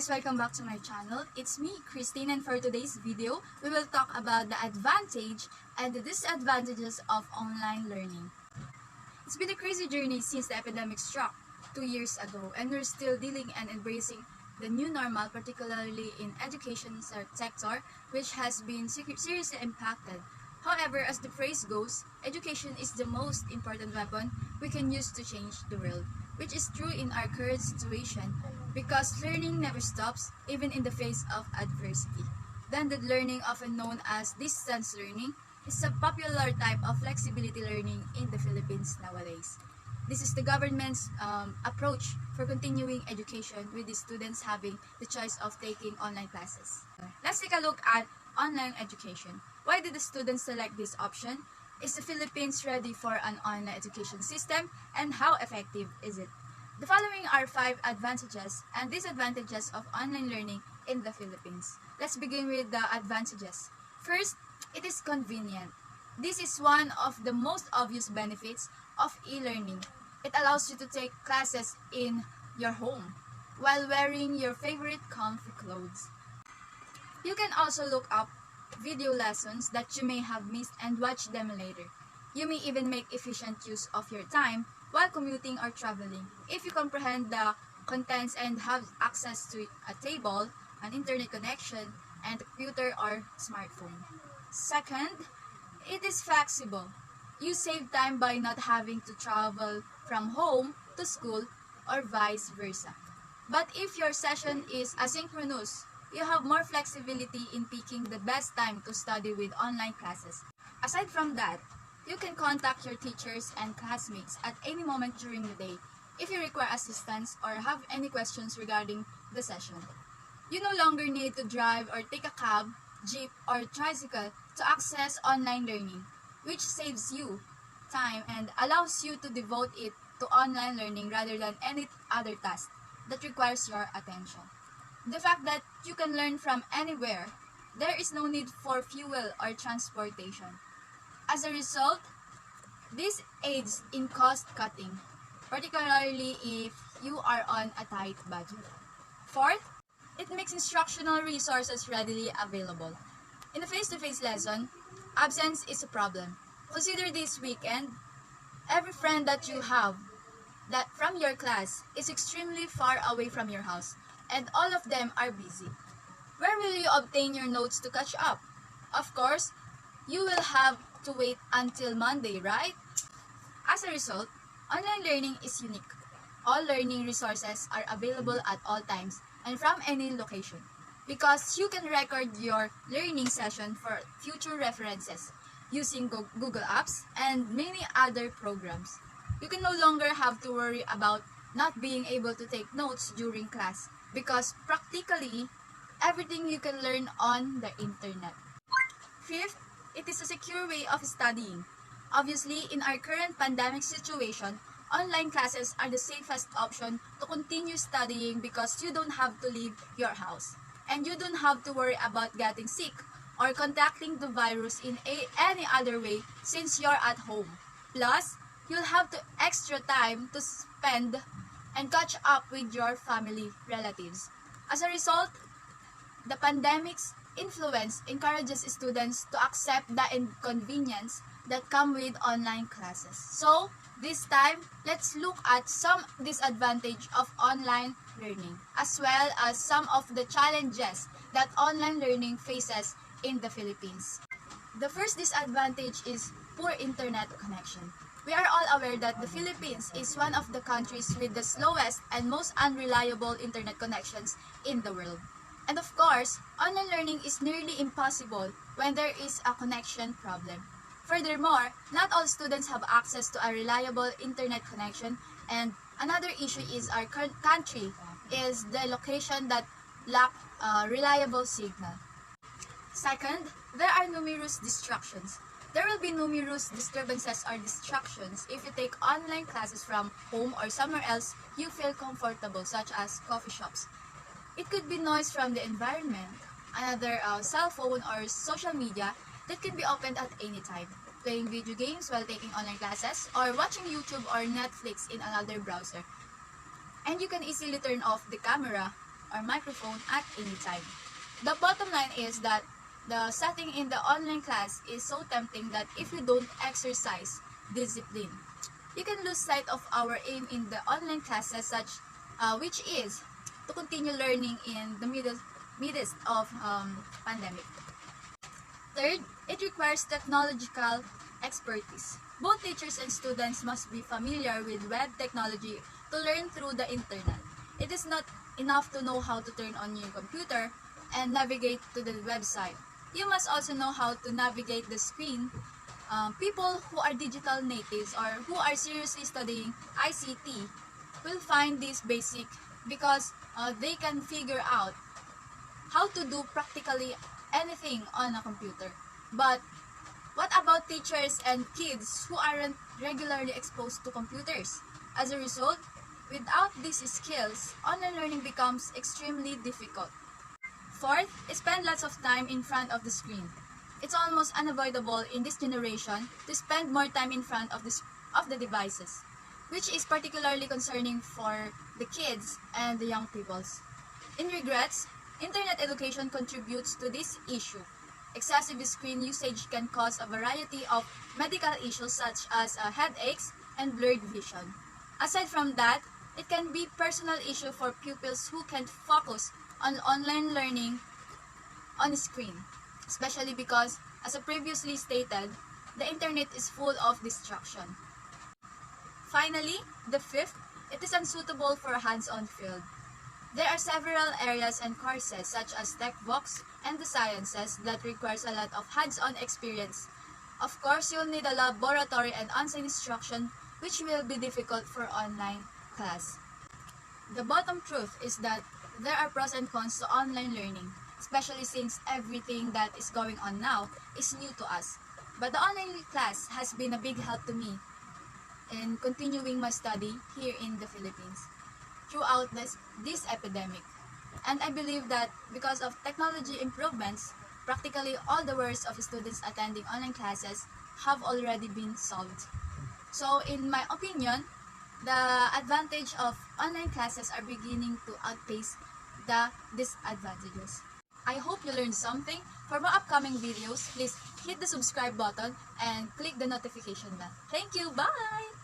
guys, welcome back to my channel. It's me, Christine, and for today's video, we will talk about the advantage and the disadvantages of online learning. It's been a crazy journey since the epidemic struck 2 years ago, and we're still dealing and embracing the new normal, particularly in education sector, which has been seriously impacted. However, as the phrase goes, education is the most important weapon we can use to change the world, which is true in our current situation because learning never stops, even in the face of adversity. Blended learning, often known as distance learning, is a popular type of flexibility learning in the Philippines nowadays. This is the government's approach for continuing education, with the students having the choice of taking online classes. Let's take a look at online education. Why did the students select this option? Is the Philippines ready for an online education system, and how effective is it? The following are 5 advantages and disadvantages of online learning in the Philippines. Let's begin with the advantages. First, it is convenient. This is one of the most obvious benefits of e-learning. It allows you to take classes in your home while wearing your favorite comfy clothes. You can also look up video lessons that you may have missed and watch them later. You may even make efficient use of your time while commuting or traveling, if you comprehend the contents and have access to a table, an internet connection, and a computer or smartphone. Second, it is flexible. You save time by not having to travel from home to school or vice versa. But if your session is asynchronous, you have more flexibility in picking the best time to study with online classes. Aside from that, you can contact your teachers and classmates at any moment during the day if you require assistance or have any questions regarding the session. You no longer need to drive or take a cab, jeep, or tricycle to access online learning, which saves you time and allows you to devote it to online learning rather than any other task that requires your attention. The fact that you can learn from anywhere, there is no need for fuel or transportation. As a result, this aids in cost cutting, particularly if you are on a tight budget. Fourth, it makes instructional resources readily available. In a face-to-face lesson, absence is a problem. Consider this weekend, every friend that you have that from your class is extremely far away from your house, and all of them are busy. Where will you obtain your notes to catch up? Of course, you will have to wait until Monday, right? As a result, online learning is unique. All learning resources are available at all times and from any location, because you can record your learning session for future references using Google Apps and many other programs. You can no longer have to worry about not being able to take notes during class, because practically everything you can learn on the internet. Fifth, it is a secure way of studying. Obviously, in our current pandemic situation, online classes are the safest option to continue studying because you don't have to leave your house. And you don't have to worry about getting sick or contacting the virus in any other way since you're at home. Plus, you'll have the extra time to spend and catch up with your family relatives. As a result, the pandemic's influence encourages students to accept the inconvenience that come with online classes. So, this time, let's look at some disadvantages of online learning, as well as some of the challenges that online learning faces in the Philippines. The first disadvantage is poor internet connection. We are all aware that the Philippines is one of the countries with the slowest and most unreliable internet connections in the world. And of course, online learning is nearly impossible when there is a connection problem. Furthermore, not all students have access to a reliable internet connection, and another issue is our country is the location that lack reliable signal. Second, there are numerous distractions. There will be numerous disturbances or distractions if you take online classes from home or somewhere else you feel comfortable, such as coffee shops. It could be noise from the environment, another cell phone or social media that can be opened at any time, playing video games while taking online classes, or watching YouTube or Netflix in another browser. And you can easily turn off the camera or microphone at any time. The bottom line is that the setting in the online class is so tempting that if you don't exercise discipline, you can lose sight of our aim in the online classes, which is to continue learning in the midst of pandemic. Third, it requires technological expertise. Both teachers and students must be familiar with web technology to learn through the internet. It is not enough to know how to turn on your computer and navigate to the website. You must also know how to navigate the screen. People who are digital natives or who are seriously studying ICT will find this basic because they can figure out how to do practically anything on a computer. But what about teachers and kids who aren't regularly exposed to computers? As a result, without these skills, online learning becomes extremely difficult. Fourth, spend lots of time in front of the screen. It's almost unavoidable in this generation to spend more time in front of the devices, which is particularly concerning for the kids and the young peoples. In regrets, internet education contributes to this issue. Excessive screen usage can cause a variety of medical issues such as headaches and blurred vision. Aside from that, it can be personal issue for pupils who can't focus on online learning on screen, especially because, as I previously stated, the internet is full of distraction. Finally, the fifth, it is unsuitable for a hands-on field. There are several areas and courses such as TechVox and the sciences that requires a lot of hands-on experience. Of course, you'll need a laboratory and on-site instruction, which will be difficult for online class. The bottom truth is that there are pros and cons to online learning, especially since everything that is going on now is new to us. But the online class has been a big help to me in continuing my study here in the Philippines throughout this epidemic. And I believe that because of technology improvements, practically all the worries of students attending online classes have already been solved. So in my opinion, the advantage of online classes are beginning to outpace the disadvantages. I hope you learned something. For more upcoming videos, please hit the subscribe button and click the notification bell. Thank you. Bye!